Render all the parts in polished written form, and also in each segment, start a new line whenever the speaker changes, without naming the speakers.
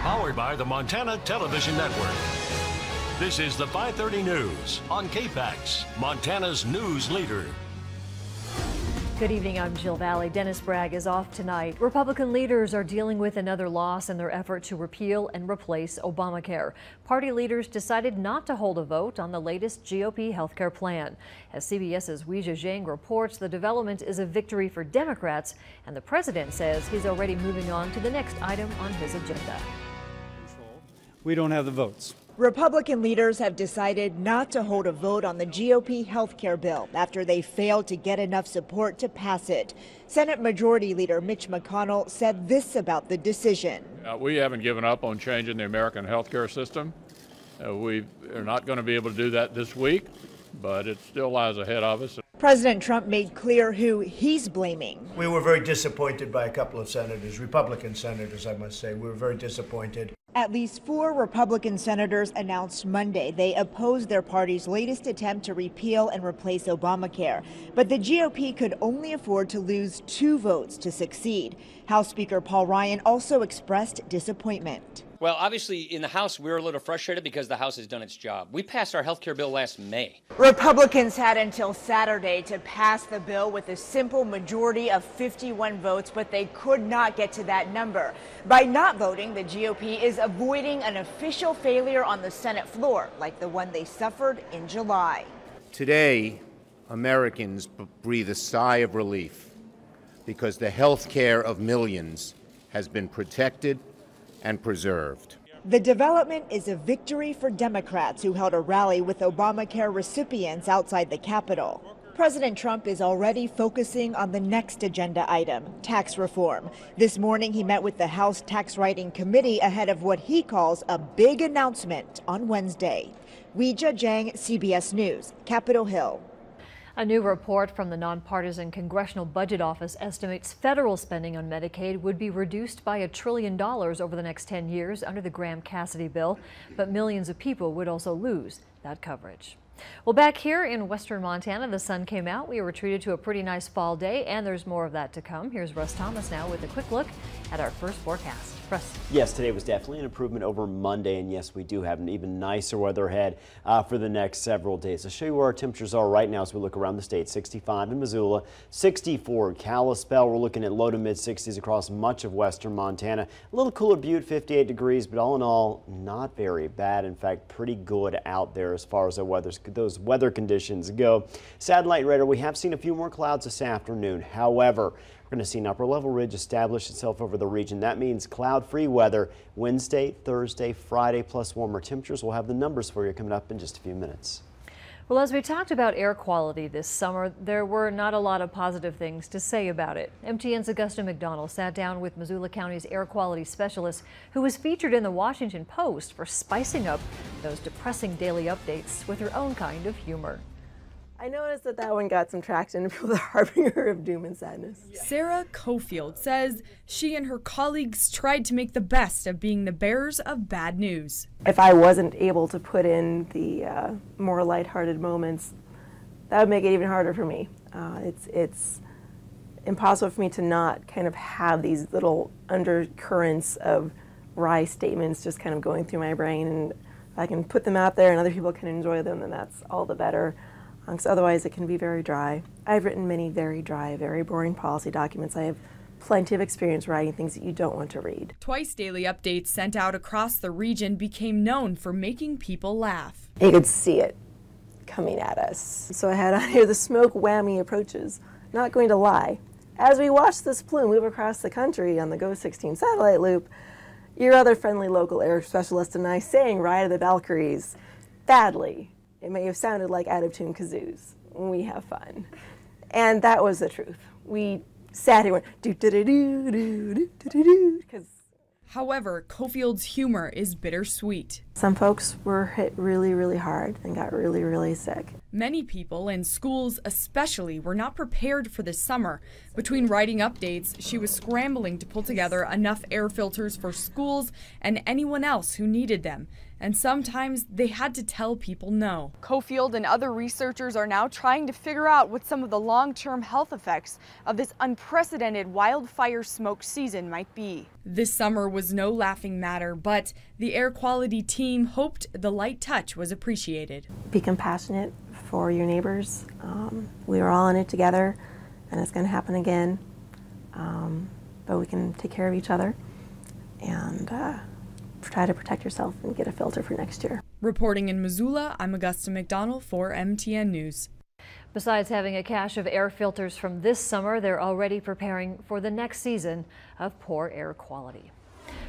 Powered by the Montana Television Network. This is the 5:30 News on KPAX, Montana's news leader.
Good evening, I'm Jill Valley. Dennis Bragg is off tonight. Republican leaders are dealing with another loss in their effort to repeal and replace Obamacare. Party leaders decided not to hold a vote on the latest GOP healthcare plan. As CBS's Weijia Zhang reports, the development is a victory for Democrats, and the president says he's already moving on to the next item on his agenda.
We don't have the votes.
Republican leaders have decided not to hold a vote on the GOP health care bill after they failed to get enough support to pass it. Senate Majority Leader Mitch McConnell said this about the decision.
We haven't given up on changing the American health care system. We are not going to be able to do that this week, but it still lies ahead of us.
President Trump made clear who he's blaming.
We were very disappointed by a couple of senators, Republican senators, I must say. We were very disappointed.
At least 4 Republican senators announced Monday they opposed their party's latest attempt to repeal and replace Obamacare. But the GOP could only afford to lose 2 votes to succeed. House Speaker Paul Ryan also expressed disappointment.
Well, obviously, in the House, we're a little frustrated because the House has done its job. We passed our health care bill last May.
Republicans had until Saturday to pass the bill with a simple majority of 51 votes, but they could not get to that number. By not voting, the GOP is avoiding an official failure on the Senate floor, like the one they suffered in July.
Today, Americans breathe a sigh of relief because the health care of millions has been protected and preserved.
The development is a victory for Democrats who held a rally with Obamacare recipients outside the Capitol. President Trump is already focusing on the next agenda item, tax reform. This morning he met with the House Tax Writing Committee ahead of what he calls a big announcement on Wednesday. Weijia Zhang, CBS News, Capitol Hill.
A new report from the nonpartisan Congressional Budget Office estimates federal spending on Medicaid would be reduced by $1 trillion over the next 10 years under the Graham-Cassidy bill, but millions of people would also lose that coverage. Well, back here in western Montana, the sun came out. We were treated to a pretty nice fall day, and there's more of that to come. Here's Russ Thomas now with a quick look at our first forecast. Russ.
Yes, today was definitely an improvement over Monday, and yes, we do have an even nicer weather ahead for the next several days. I'll show you where our temperatures are right now as we look around the state. 65 in Missoula, 64 in Kalispell. We're looking at low to mid 60s across much of western Montana. A little cooler Butte, 58 degrees, but all in all, not very bad. In fact, pretty good out there as far as those weather conditions go. Satellite radar, we have seen a few more clouds this afternoon. However, we're going to see an upper level ridge establish itself over the region. That means cloud-free weather Wednesday, Thursday, Friday, plus warmer temperatures. We'll have the numbers for you coming up in just a few minutes.
Well, as we talked about air quality this summer, there were not a lot of positive things to say about it. MTN's Augusta McDonald sat down with Missoula County's air quality specialist, who was featured in the Washington Post for spicing up those depressing daily updates with her own kind of humor.
I noticed that one got some traction with the harbinger of doom and sadness.
Sarah Cofield says she and her colleagues tried to make the best of being the bearers of bad news.
If I wasn't able to put in the more lighthearted moments, that would make it even harder for me. It's impossible for me to not kind of have these little undercurrents of wry statements just kind of going through my brain, and if I can put them out there and other people can enjoy them, then that's all the better. Because otherwise it can be very dry. I've written many very dry, very boring policy documents. I have plenty of experience writing things that you don't want to read.
Twice daily updates sent out across the region became known for making people laugh.
You could see it coming at us. So I had on here the smoke whammy approaches. Not going to lie. As we watched this plume move across the country on the GO 16 satellite loop, your other friendly local air specialist and I sang Ride of the Valkyries badly. It may have sounded like out-of-tune kazoos. We have fun. And that was the truth. We sat here and went do-do-do-do-do-do-do-do, because...
However, Cofield's humor is bittersweet.
Some folks were hit really, really hard and got really, really sick.
Many people, and schools especially, were not prepared for this summer. Between writing updates, she was scrambling to pull together enough air filters for schools and anyone else who needed them. And sometimes they had to tell people no. Cofield and other researchers are now trying to figure out what some of the long-term health effects of this unprecedented wildfire smoke season might be. This summer was no laughing matter, but the air quality team hoped the light touch was appreciated.
Be compassionate for your neighbors. We are all in it together, and it's going to happen again. But we can take care of each other and try to protect yourself and get a filter for next year.
Reporting in Missoula, I'm Augusta McDonald for MTN News.
Besides having a cache of air filters from this summer, they're already preparing for the next season of poor air quality.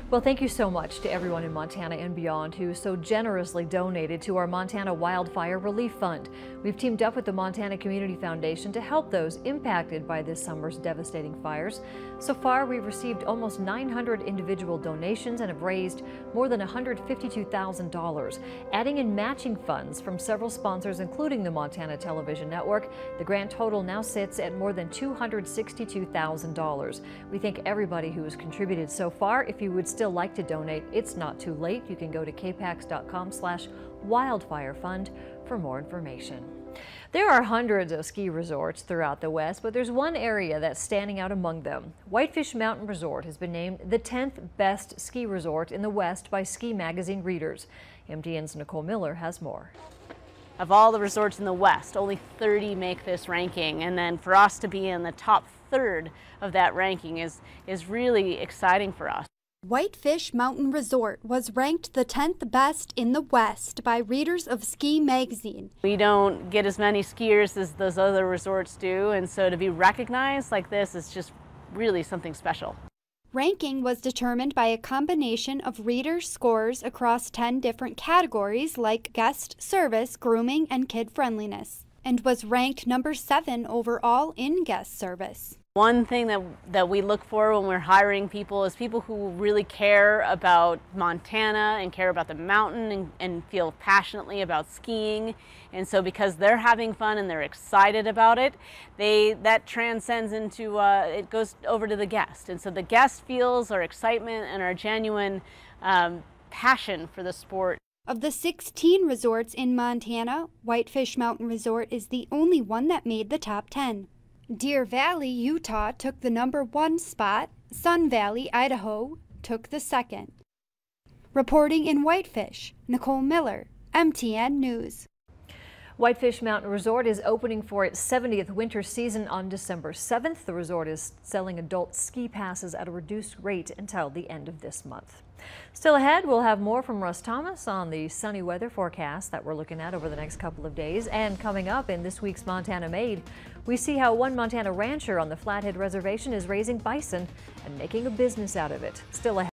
Well, thank you so much to everyone in Montana and beyond who so generously donated to our Montana Wildfire Relief Fund. We've teamed up with the Montana Community Foundation to help those impacted by this summer's devastating fires. So far, we've received almost 900 individual donations and have raised more than $152,000. Adding in matching funds from several sponsors, including the Montana Television Network, the grand total now sits at more than $262,000. We thank everybody who has contributed so far. If you would still like to donate, it's not too late. You can go to kpax.com/wildfire fund for more information. There are hundreds of ski resorts throughout the West, but there's one area that's standing out among them. Whitefish Mountain Resort has been named the 10th best ski resort in the West by Ski Magazine readers. MTN's Nicole Miller has more.
Of all the resorts in the West, only 30 make this ranking, and then for us to be in the top third of that ranking is really exciting for us.
Whitefish Mountain Resort was ranked the 10th best in the West by readers of Ski Magazine.
We don't get as many skiers as those other resorts do, and so to be recognized like this is just really something special.
Ranking was determined by a combination of reader scores across 10 different categories like guest service, grooming, and kid friendliness, and was ranked number 7 overall in guest service.
One thing that we look for when we're hiring people is people who really care about Montana and care about the mountain and feel passionately about skiing. And so because they're having fun and they're excited about it, that transcends into, it goes over to the guest. And so the guest feels our excitement and our genuine passion for the sport.
Of the 16 resorts in Montana, Whitefish Mountain Resort is the only one that made the top 10. Deer Valley, Utah took the number 1 spot. Sun Valley, Idaho took the 2nd. Reporting in Whitefish, Nicole Miller, MTN News.
Whitefish Mountain Resort is opening for its 70th winter season on December 7th. The resort is selling adult ski passes at a reduced rate until the end of this month. Still ahead, we'll have more from Russ Thomas on the sunny weather forecast that we're looking at over the next couple of days. And coming up in this week's Montana Made, we see how one Montana rancher on the Flathead Reservation is raising bison and making a business out of it. Still ahead.